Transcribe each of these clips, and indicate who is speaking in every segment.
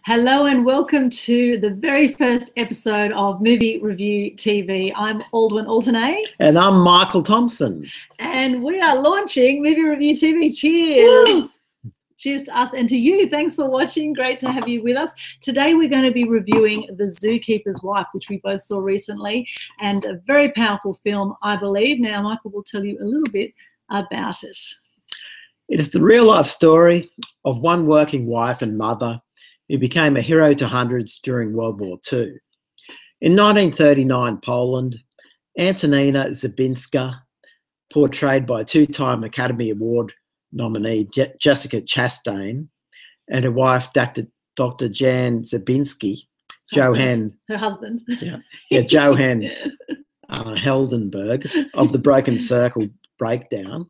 Speaker 1: Hello and welcome to the very first episode of Movie Review TV. I'm Aldwyn Altanay.
Speaker 2: And I'm Michael Thompson.
Speaker 1: And we are launching Movie Review TV. Cheers!
Speaker 2: Woo!
Speaker 1: Cheers to us and to you. Thanks for watching. Great to have you with us. Today we're going to be reviewing The Zookeeper's Wife, which we both saw recently, and a very powerful film, I believe. Now, Michael will tell you a little bit about it.
Speaker 2: It is the real-life story of one working wife and mother who became a hero to hundreds during World War II. In 1939 Poland, Antonina Zabinska, portrayed by two-time Academy Award nominee Jessica Chastain, and her wife, Dr. Jan Zabinski,
Speaker 1: Her husband.
Speaker 2: Johan Heldenberg of the Broken Circle Breakdown,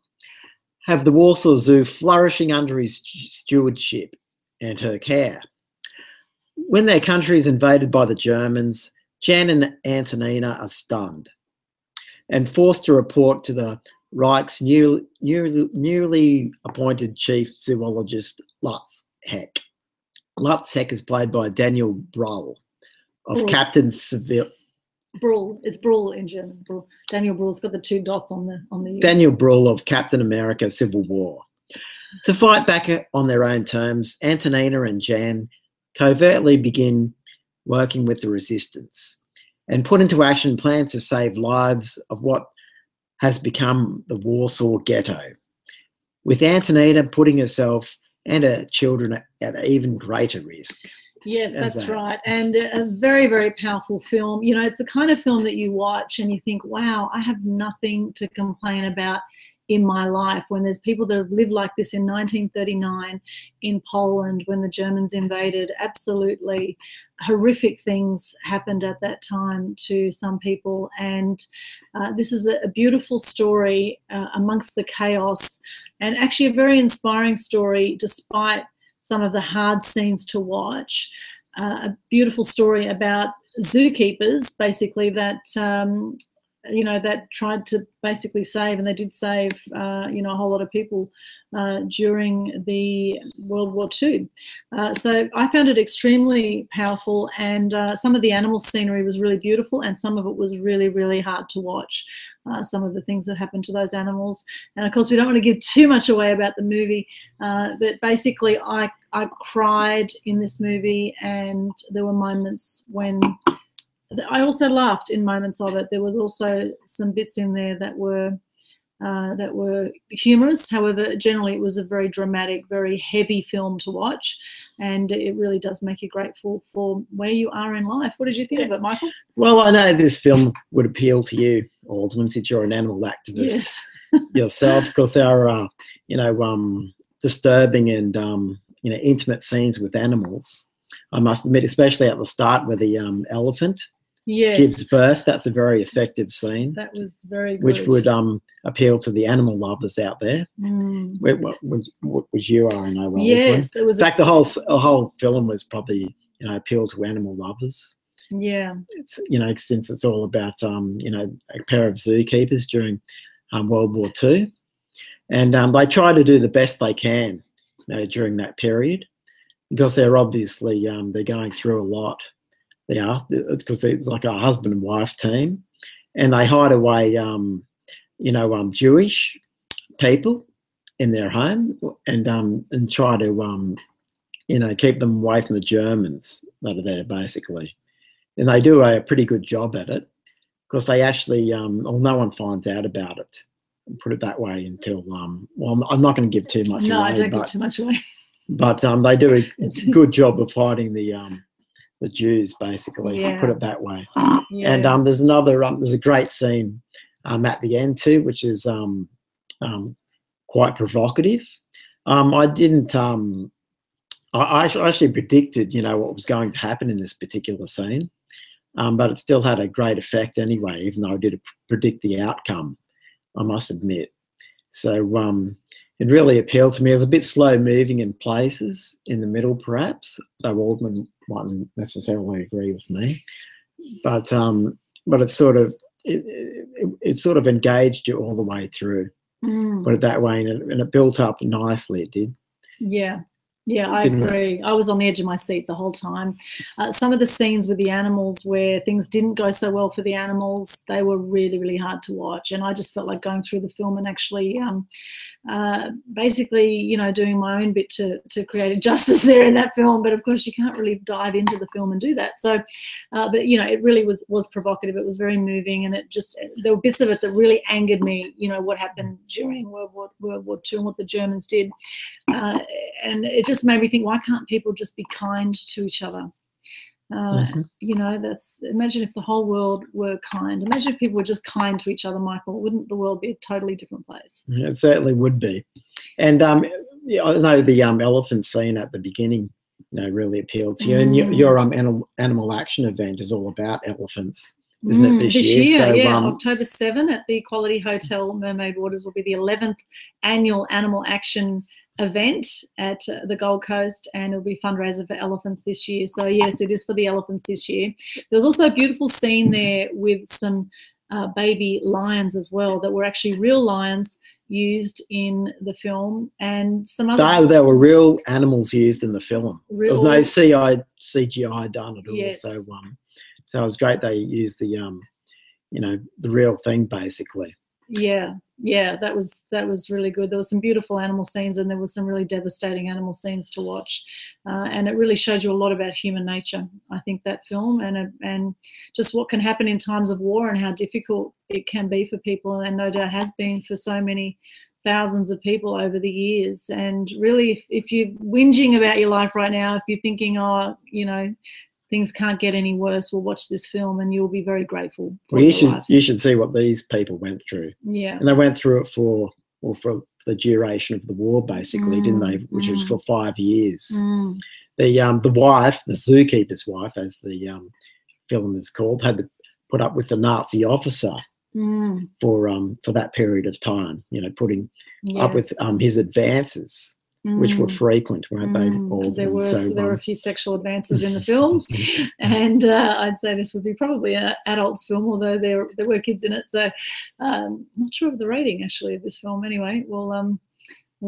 Speaker 2: have the Warsaw Zoo flourishing under his stewardship and her care. When their country is invaded by the Germans, Jan and Antonina are stunned and forced to report to the Reich's newly appointed chief zoologist, Lutz Heck. Lutz Heck is played by Daniel Brühl of Captain Seville.
Speaker 1: Brühl. It's Brühl in German. Brühl. Daniel Brühl's got the two dots on the.
Speaker 2: Daniel Brühl of Captain America: Civil War. To fight back on their own terms, Antonina and Jan covertly begin working with the resistance and put into action plans to save lives of what has become the Warsaw Ghetto, with Antonina putting herself and her children at even greater risk.
Speaker 1: Yes, that's right. And a very, very powerful film. You know, it's the kind of film that you watch and you think, wow, I have nothing to complain about in my life. When there's people that have lived like this in 1939 in Poland when the Germans invaded, absolutely horrific things happened at that time to some people. And this is a beautiful story amongst the chaos, and actually a very inspiring story despite some of the hard scenes to watch. A beautiful story about zookeepers, basically, that that tried to basically save, and they did save, a whole lot of people during the World War II. So I found it extremely powerful, and some of the animal scenery was really beautiful, and some of it was really, really hard to watch. Some of the things that happened to those animals. And of course, we don't want to give too much away about the movie, but basically I cried in this movie, and there were moments when I also laughed in moments of it. There was also some bits in there that were humorous. However, generally it was a very dramatic, very heavy film to watch, and it really does make you grateful for where you are in life. What did you think of it, Michael?
Speaker 2: Well, I know this film would appeal to you, Aldwyn, since you're an animal activist yourself, because there are, disturbing and intimate scenes with animals. I must admit, especially at the start where the elephant gives birth. That's a very effective scene.
Speaker 1: That was very good.
Speaker 2: Which would appeal to the animal lovers out there, which you are, I know well.
Speaker 1: Yes, it was.
Speaker 2: In fact, the whole film was probably appeal to animal lovers.
Speaker 1: Yeah,
Speaker 2: it's since it's all about a pair of zookeepers during World War II, and they try to do the best they can during that period, because they're obviously they're going through a lot. They are, because it's like a husband and wife team, and they hide away, Jewish people in their home, and try to, keep them away from the Germans that are there, basically. And they do a pretty good job at it, because they actually, no one finds out about it. Put it that way until, well, I'm not going to give too much away.
Speaker 1: No, I don't give too much away.
Speaker 2: But they do a good job of hiding the Jews, basically. Put it that way.
Speaker 1: Yeah.
Speaker 2: And there's a great scene at the end too, which is quite provocative. I didn't. I actually predicted, what was going to happen in this particular scene, but it still had a great effect anyway, even though I did predict the outcome, I must admit. So it really appealed to me. It was a bit slow moving in places in the middle, perhaps, though Aldwyn mightn't necessarily agree with me. But it sort of engaged you all the way through. Put it that way, and it built up nicely. It did.
Speaker 1: Yeah. Yeah, I agree. I was on the edge of my seat the whole time. Some of the scenes with the animals where things didn't go so well for the animals, they were really, really hard to watch. And I just felt like going through the film and actually basically, you know, doing my own bit to create a justice there in that film. But of course, you can't really dive into the film and do that. So, but, you know, it really was provocative. It was very moving. And it just, there were bits of it that really angered me, you know, what happened during World War II and what the Germans did. And it just made me think, why can't people just be kind to each other? You know, imagine if the whole world were kind. Imagine if people were just kind to each other, Michael. Wouldn't the world be a totally different place?
Speaker 2: It certainly would be. And yeah, I know the elephant scene at the beginning, you know, really appealed to you. And your animal action event is all about elephants, isn't it, this year?
Speaker 1: So, yeah, October 7 at the Equality Hotel, Mermaid Waters, will be the 11th annual animal action event at the Gold Coast, and it'll be a fundraiser for elephants this year. So yes, it is for the elephants this year. There was also a beautiful scene there with some baby lions as well that were actually real lions used in the film, and some other. They
Speaker 2: were real animals used in the film. There was no CGI done at all. Yes. So it was great they used the you know, the real thing basically.
Speaker 1: Yeah, that was really good. There were some beautiful animal scenes, and there were some really devastating animal scenes to watch, and it really showed you a lot about human nature, I think, that film, and just what can happen in times of war and how difficult it can be for people, and no doubt has been for so many thousands of people over the years. And really, if you're whinging about your life right now, if you're thinking, oh, you know, things can't get any worse, we'll watch this film and you'll be very grateful for
Speaker 2: you should see what these people went through.
Speaker 1: Yeah.
Speaker 2: And they went through it for the duration of the war, basically, didn't they? Which was for 5 years. The wife, the zookeeper's wife, as the film is called, had to put up with the Nazi officer for that period of time, you know, putting up with his advances, which were frequent, weren't they?
Speaker 1: There were a few sexual advances in the film, and I'd say this would be probably an adult's film, although there were kids in it. So I'm not sure of the rating actually of this film. Anyway, we'll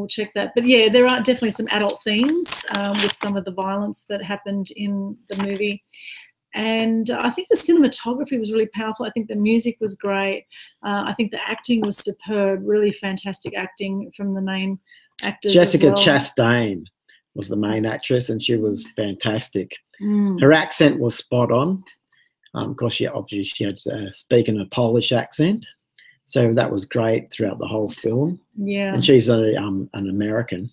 Speaker 1: check that. But yeah, there are definitely some adult themes with some of the violence that happened in the movie. And I think the cinematography was really powerful. I think the music was great. I think the acting was superb, really fantastic acting from the main actors.
Speaker 2: Jessica Chastain was the main actress, and she was fantastic. Her accent was spot on. Of course, she had speaking a Polish accent, so that was great throughout the whole film. Yeah, and she's an American.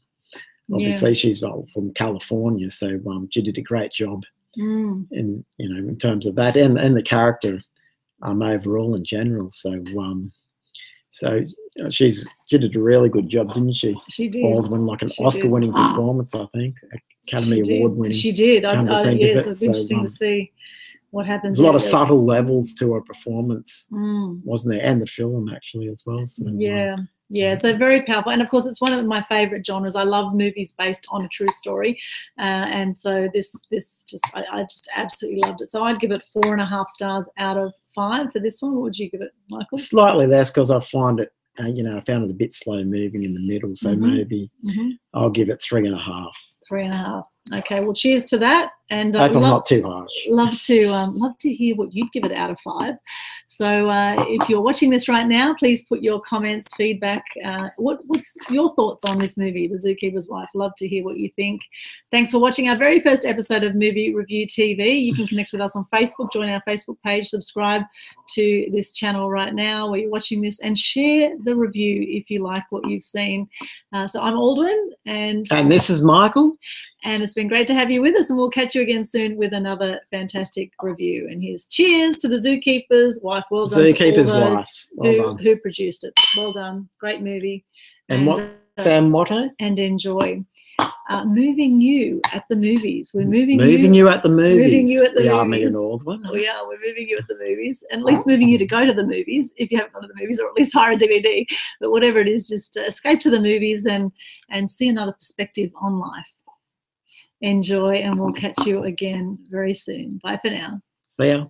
Speaker 2: Obviously, she's from California, so she did a great job in terms of that and the character overall in general. So she did a really good job, didn't she?
Speaker 1: She did.
Speaker 2: Like an Oscar-winning performance, I think. Academy Award-winning.
Speaker 1: She did. Yes, it's interesting to see what happens.
Speaker 2: There's a lot of subtle levels to her performance, wasn't there? And the film, actually, as well. So,
Speaker 1: yeah, so very powerful. And, of course, it's one of my favourite genres. I love movies based on a true story. And so I just absolutely loved it. So I'd give it 4.5 stars out of 5 for this one. What would you give it, Michael?
Speaker 2: Slightly less, because I find it, I found it a bit slow moving in the middle. So maybe I'll give it 3.5.
Speaker 1: 3.5. Okay, well, cheers to that. And
Speaker 2: I hope I'm not too harsh.
Speaker 1: Love to hear what you'd give it out of 5. So if you're watching this right now, please put your comments, feedback. What's your thoughts on this movie, The Zookeeper's Wife? Love to hear what you think. Thanks for watching our very first episode of Movie Review TV. You can connect with us on Facebook, join our Facebook page, subscribe to this channel right now where you're watching this, and share the review if you like what you've seen. So I'm Aldwyn. And
Speaker 2: this is Michael.
Speaker 1: And it's been great to have you with us, and we'll catch you again soon with another fantastic review. And here's cheers to The Zookeeper's Wife. Well done
Speaker 2: Zookeeper's
Speaker 1: to all those
Speaker 2: Wife.
Speaker 1: who produced it. Well done. Great movie.
Speaker 2: And what's our motto?
Speaker 1: And enjoy. Moving you at the movies. We're moving
Speaker 2: you at the movies.
Speaker 1: Moving you at the movies.
Speaker 2: We are Megan Aldwyn.
Speaker 1: We are. We're moving you at the movies. And at least moving you to go to the movies if you haven't gone to the movies, or at least hire a DVD. But whatever it is, just escape to the movies and see another perspective on life. Enjoy, and we'll catch you again very soon. Bye for now.
Speaker 2: See ya.